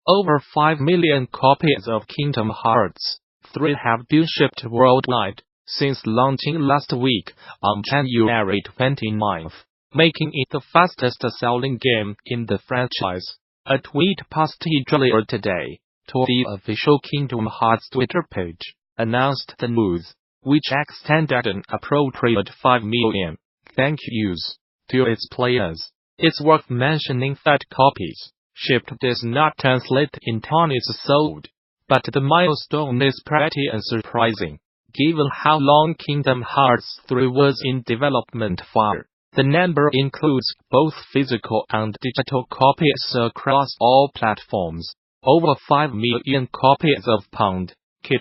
Over 5 million copies of Kingdom Hearts 3 have been shipped worldwide since launching last week on January 29th, making it the fastest-selling game in the franchise. A tweet posted earlier today to the official Kingdom Hearts Twitter page announced the news, which extended an appropriate 5 million thank yous to its players. It's worth mentioning that copies shipped does not translate in tonnage sold, but the milestone is pretty unsurprising, given how long Kingdom Hearts 3 was in development for. The number includes both physical and digital copies across all platforms. Over 5 million copies of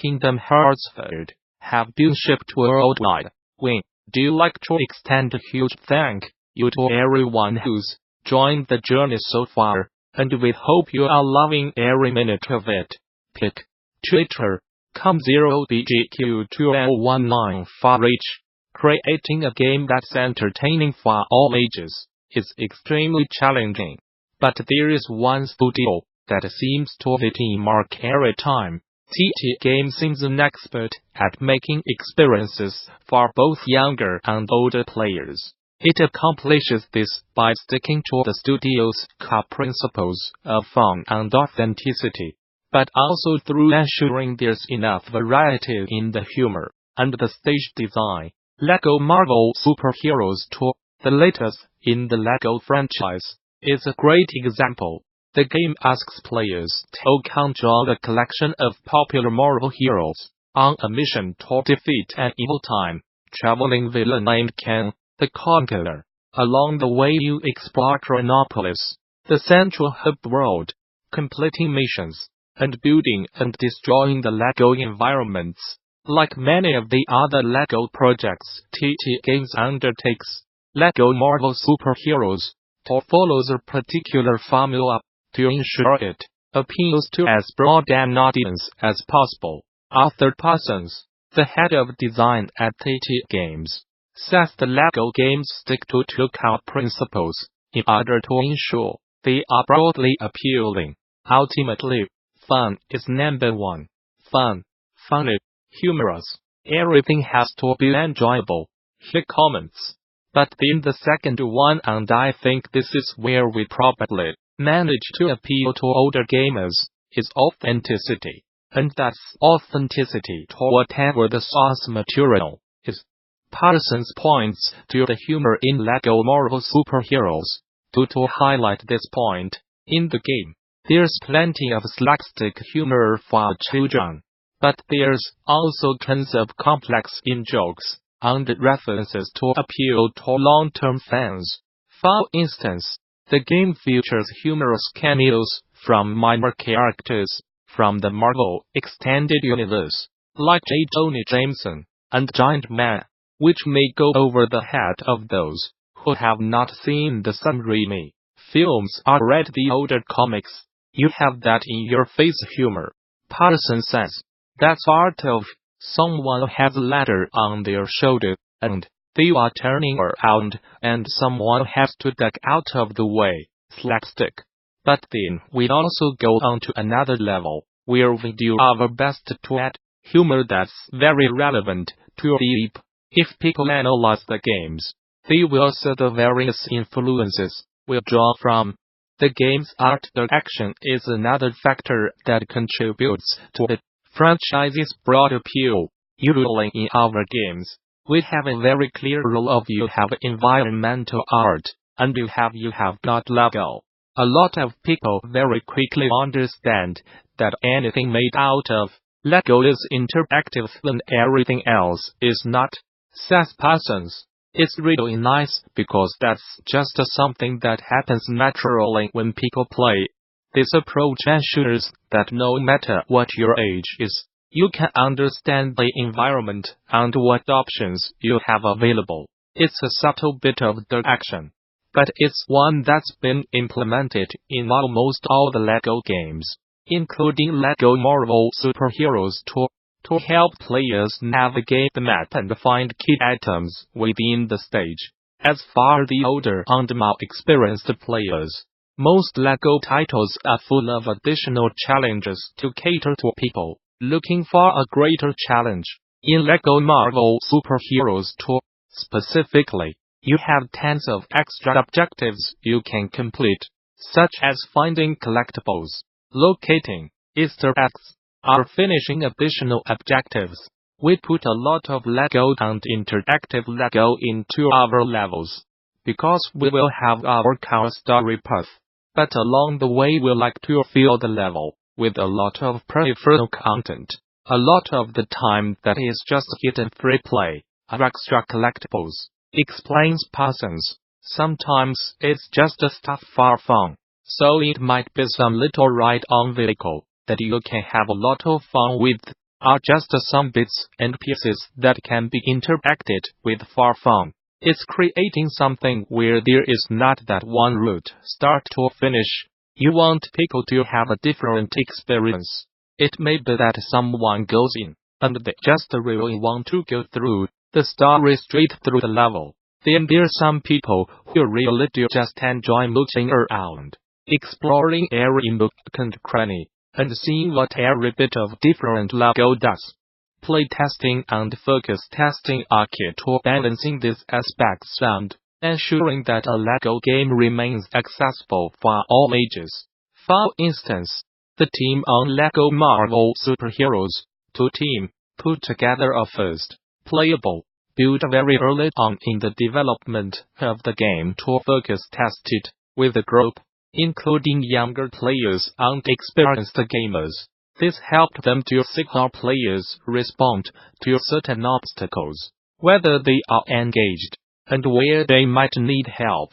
Kingdom Hearts 3 have been shipped worldwide. We do like to extend a huge thank you to everyone who's joined the journey so far, and we hope you are loving every minute of it. Pick Twitter, com0bgq2019 for each. Creating a game that's entertaining for all ages is extremely challenging, but there is one studio that seems to hit the mark every time. TT Games seems an expert at making experiences for both younger and older players. It accomplishes this by sticking to the studio's core principles of fun and authenticity, but also through ensuring there's enough variety in the humor and the stage design. LEGO Marvel Super Heroes 2, the latest in the LEGO franchise, is a great example. The game asks players to control a collection of popular Marvel heroes on a mission to defeat an evil time-traveling villain named Kang the Conqueror. Along the way you explore Chronopolis, the central hub world, completing missions, and building and destroying the LEGO environments. Like many of the other LEGO projects TT Games undertakes, LEGO Marvel Super Heroes 2 follows a particular formula to ensure it appeals to as broad an audience as possible. Arthur Parsons, the head of design at TT Games, says the LEGO games stick to 2 core principles in order to ensure they are broadly appealing. Ultimately, fun is number one. Fun, funny, humorous. Everything has to be enjoyable, he comments. But in the second one, and I think this is where we probably manage to appeal to older gamers, is authenticity. And that's authenticity to whatever the source material is. Parsons points to the humor in LEGO Marvel Super Heroes 2 to highlight this point. In the game, there's plenty of slapstick humor for children, but there's also tons of complex in-jokes and references to appeal to long-term fans. For instance, the game features humorous cameos from minor characters from the Marvel Extended Universe, like J. Jonah Jameson and Giant Man, which may go over the head of those who have not seen the Sam Raimi films or read the older comics. You have that in-your-face humor, Parsons says. That's part of someone has a ladder on their shoulder, and they are turning around, and someone has to duck out of the way. Slapstick. But then we also go on to another level, where we do our best to add humor that's very relevant to the app. If people analyze the games, they will see the various influences we draw from. The game's art direction is another factor that contributes to the franchise's broad appeal. Usually in our games, we have a very clear rule of you have environmental art, and you have got LEGO. A lot of people very quickly understand that anything made out of LEGO is interactive and everything else is not, says Parsons. It's really nice because that's just something that happens naturally when people play. This approach ensures that no matter what your age is, you can understand the environment and what options you have available. It's a subtle bit of direction, but it's one that's been implemented in almost all the LEGO games, including LEGO Marvel Super Heroes 2, to help players navigate the map and find key items within the stage. As for the older and more experienced players, Most LEGO titles are full of additional challenges to cater to people looking for a greater challenge. In LEGO Marvel Superheroes Tour, specifically, you have tons of extra objectives you can complete, such as finding collectibles, locating Easter eggs, or finishing additional objectives. We put a lot of LEGO and interactive LEGO into our levels, because we will have our core story path. But along the way we like to fill the level with a lot of peripheral content. A lot of the time that is just hidden free play, or extra collectibles, explains Parsons. Sometimes it's just stuff for fun, so it might be some little ride-on vehicle that you can have a lot of fun with, or just some bits and pieces that can be interacted with for fun. It's creating something where there is not that one route, start to finish. You want people to have a different experience. It may be that someone goes in, and they just really want to go through the story straight through the level. Then there's some people who really do just enjoy looking around, exploring every nook and cranny, and seeing what every bit of different LEGO does. Playtesting and focus testing are key to balancing these aspects and ensuring that a LEGO game remains accessible for all ages. For instance, the team on LEGO Marvel Superheroes 2 team put together a first playable build very early on in the development of the game to focus test it with the group, including younger players and experienced gamers. This helped them to see how players respond to certain obstacles, whether they are engaged, and where they might need help.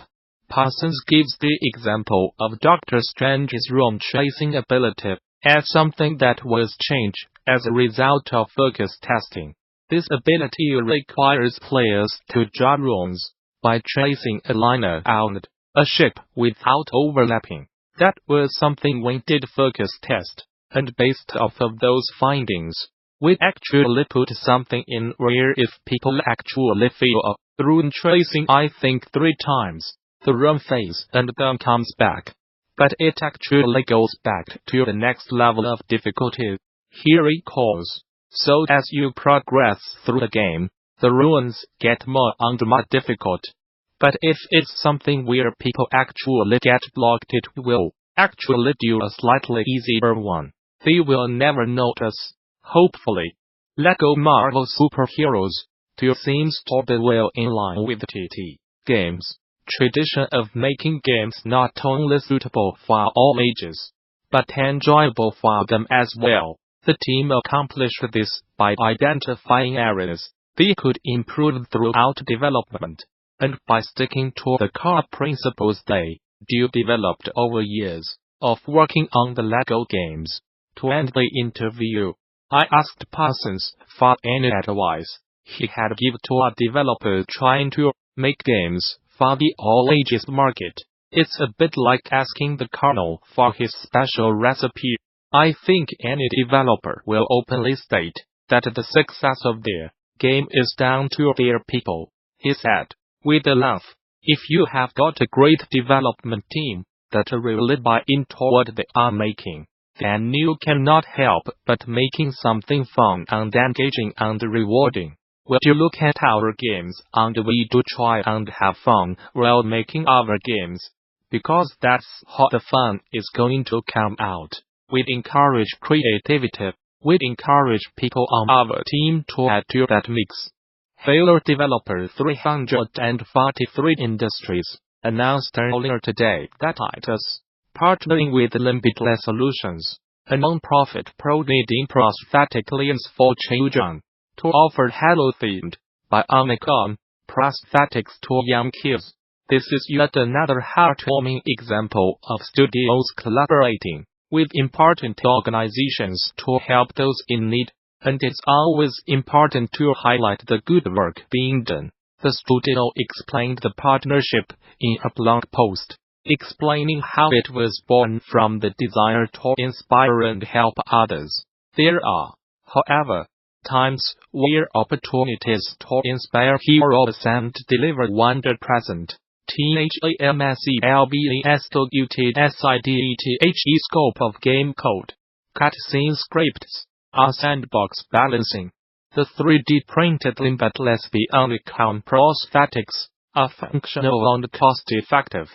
Parsons gives the example of Doctor Strange's room chasing ability as something that was changed as a result of focus testing. This ability requires players to draw rooms by tracing a line around a ship without overlapping. That was something we did focus test. And based off of those findings, we actually put something in where if people actually fail through tracing 3 times, the room fades and then comes back. But it actually goes back to the next level of difficulty. Here it calls. So as you progress through the game, the ruins get more and more difficult. But if it's something where people actually get blocked, it will actually do a slightly easier one. They will never notice, hopefully. LEGO Marvel Superheroes 2 seems to be well in line with TT Games' tradition of making games not only suitable for all ages, but enjoyable for them as well. The team accomplished this by identifying areas they could improve throughout development, and by sticking to the core principles they developed over years of working on the LEGO games. To end the interview, I asked Parsons for any advice he had given to a developer trying to make games for the all-ages market. It's a bit like asking the Colonel for his special recipe. I think any developer will openly state that the success of their game is down to their people, he said, with a laugh. If you have got a great development team that really buy into what they are making, then you cannot help but making something fun and engaging and rewarding. When you look at our games, and we do try and have fun while making our games, because that's how the fun is going to come out. We encourage creativity. We encourage people on our team to add to that mix. Failure Developer 343 Industries announced earlier today that it is partnering with Limitless Solutions, a non-profit providing prosthetic limbs for children, to offer Halo-themed, bionic prosthetics to young kids. This is yet another heartwarming example of studios collaborating with important organizations to help those in need, and it's always important to highlight the good work being done. The studio explained the partnership in a blog post, explaining how it was born from the desire to inspire and help others. There are, however, times where opportunities to inspire heroes and deliver wonder present. THAMASCLBASTUTSIDETHE scope of game code. Cutscene scripts. Sandbox balancing. The 3D printed limbet lets the only prosthetics are functional and cost-effective.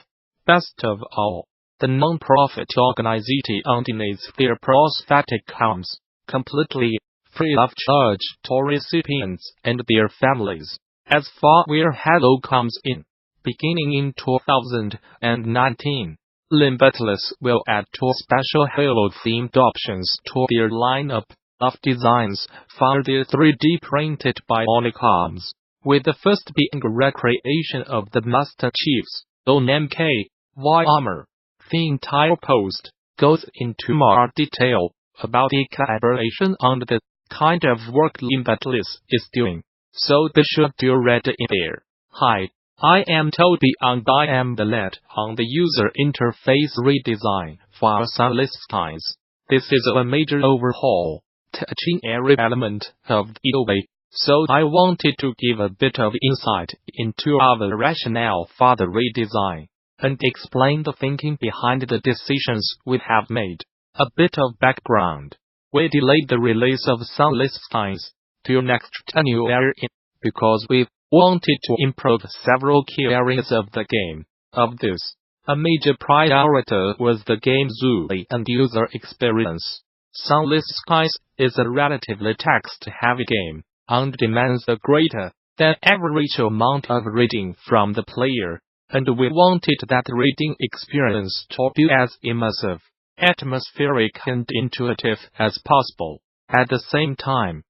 Best of all, the non-profit organization donates their prosthetic arms completely free of charge to recipients and their families. As far where Hello comes in, beginning in 2019, Limbetless will add 2 special Halo-themed options to their lineup of designs for their 3D printed bionic arms, with the first being a recreation of the Master Chief's own MKY armor. The entire post goes into more detail about the collaboration and the kind of work Limbetless is doing, so be sure to read in there. Hi, I am Toby and I am the lead on the user interface redesign for Sunless Skies. This is a major overhaul, touching every element of the way, so I wanted to give a bit of insight into our rationale for the redesign, and explain the thinking behind the decisions we have made. A bit of background. We delayed the release of Sunless Skies till next January because we wanted to improve several key areas of the game. Of this, a major priority was the game's UI and user experience. Sunless Skies is a relatively text-heavy game, and demands a greater than average amount of reading from the player, and we wanted that reading experience to be as immersive, atmospheric and intuitive as possible. At the same time,